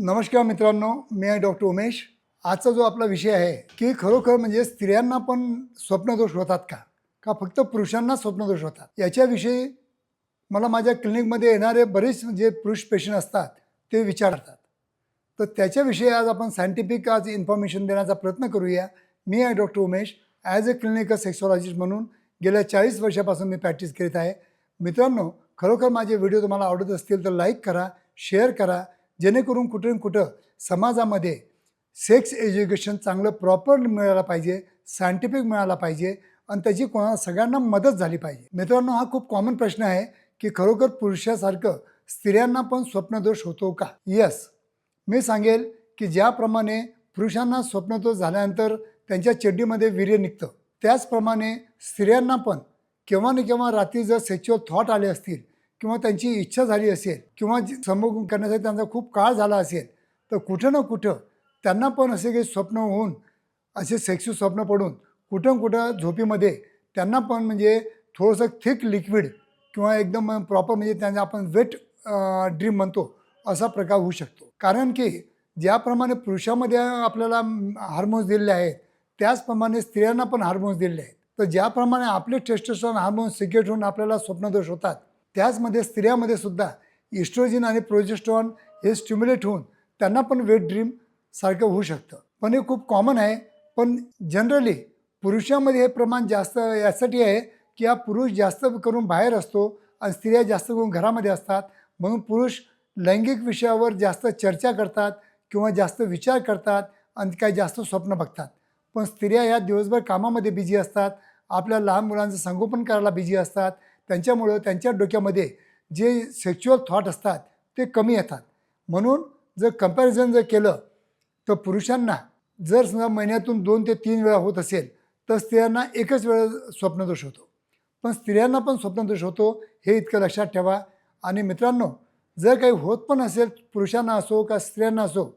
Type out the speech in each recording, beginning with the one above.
नमस्कार मित्रांनो, मी आहे डॉक्टर उमेश। आजचा जो आपला विषय आहे की खरोखर म्हणजे स्त्रियांना पण स्वप्नदोष होतात का फक्त पुरुषांना स्वप्नदोष होतात याच्याविषयी मला माझ्या क्लिनिकमध्ये येणारे बरेच जे पुरुष पेशंट असतात ते विचारतात। तर त्याच्याविषयी आज आपण सायंटिफिक आज इन्फॉर्मेशन देण्याचा प्रयत्न करूया। मी आहे doctor Umesh, as a clinical sexologist म्हणून गेल्या 40 वर्षापासून मी प्रॅक्टिस करीत आहे। मित्रांनो, खरोखर माझे व्हिडिओ तुम्हाला आवडत असतील तर लाईक करा, शेअर करा, जेणेकरून कुठे ना कुठं समाजामध्ये सेक्स एज्युकेशन चांगलं प्रॉपर मिळायला पाहिजे, सायंटिफिक मिळायला पाहिजे आणि त्याची कोणाला सगळ्यांना मदत झाली पाहिजे। मित्रांनो, हा खूप कॉमन प्रश्न आहे की खरोखर पुरुषासारखं स्त्रियांना पण स्वप्नदोष होतो का? यस, मी सांगेल की ज्याप्रमाणे पुरुषांना स्वप्नदोष झाल्यानंतर त्यांच्या चड्डीमध्ये वीर्य निघतं, त्याचप्रमाणे स्त्रियांना पण केव्हा ना केव्हा रात्री जर सेक्शुअल थॉट आले असतील किंवा त्यांची इच्छा झाली असेल किंवा संभोग करण्यासाठी त्यांचा खूप काळ झाला असेल तर कुठं ना कुठं त्यांना पण असे काही स्वप्न होऊन असे सेक्सी स्वप्न पडून कुठं कुठं झोपीमध्ये त्यांना पण म्हणजे थोडंसं थिक लिक्विड किंवा एकदम प्रॉपर म्हणजे त्यांना आपण वेट ड्रीम म्हणतो असा प्रकार होऊ शकतो। कारण की ज्याप्रमाणे पुरुषामध्ये आपल्याला हार्मोन्स दिलेले आहेत त्याचप्रमाणे स्त्रियांना पण हार्मोन्स दिलेले आहेत। तर ज्याप्रमाणे आपले टेस्टोस्टेरॉन हार्मोन्स सिक्रेट होऊन आपल्याला स्वप्नदोष होतात, त्याचमध्ये स्त्रियांमध्ये सुद्धा इस्ट्रोजन आणि प्रोजेस्टेरॉन हे स्टिम्युलेट होऊन त्यांना पण वेट ड्रीम सारखं होऊ शकतं। पण हे खूप कॉमन आहे, पण जनरली पुरुषांमध्ये हे प्रमाण जास्त यासाठी आहे की हा पुरुष जास्त करून बाहेर असतो आणि स्त्रिया जास्त करून घरामध्ये असतात, म्हणून पुरुष लैंगिक विषयावर जास्त चर्चा करतात किंवा जास्त विचार करतात आणि काही जास्त स्वप्न बघतात। पण स्त्रिया या दिवसभर कामामध्ये बिझी असतात, आपल्या लहान मुलांचं संगोपन करायला बिझी असतात, त्यांच्यामुळं त्यांच्या डोक्यामध्ये जे सेक्शुअल थॉट असतात ते कमी येतात। म्हणून जर कंपॅरिझन जर केलं तर पुरुषांना जर समजा महिन्यातून 2 ते 3 वेळा होत असेल तर स्त्रियांना एकच वेळा स्वप्नदोष होतो, पण स्त्रियांना पण स्वप्नदोष होतो हे इतकं लक्षात ठेवा। आणि मित्रांनो, जर काही होत पण असेल पुरुषांना असो का स्त्रियांना असो,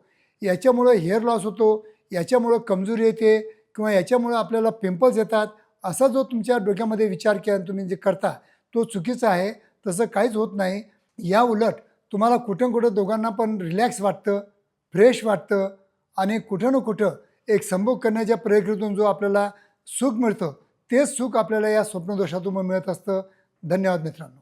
याच्यामुळं हेअर लॉस होतो, याच्यामुळं कमजोरी येते किंवा याच्यामुळं आपल्याला पिंपल्स येतात, असा जो तुमच्या डोक्यामध्ये विचार केला तुम्ही जे करता तो चुकीचा आहे। तसं काहीच होत नाही। या उलट तुम्हाला कुठं कुठं दोघांना पण रिलॅक्स वाटतं, फ्रेश वाटतं आणि कुठं ना कुठं एक संभोग करण्याच्या प्रक्रियेतून जो आपल्याला सुख मिळतं तेच सुख आपल्याला या स्वप्नदोषातून मिळत असतं। धन्यवाद मित्रांनो।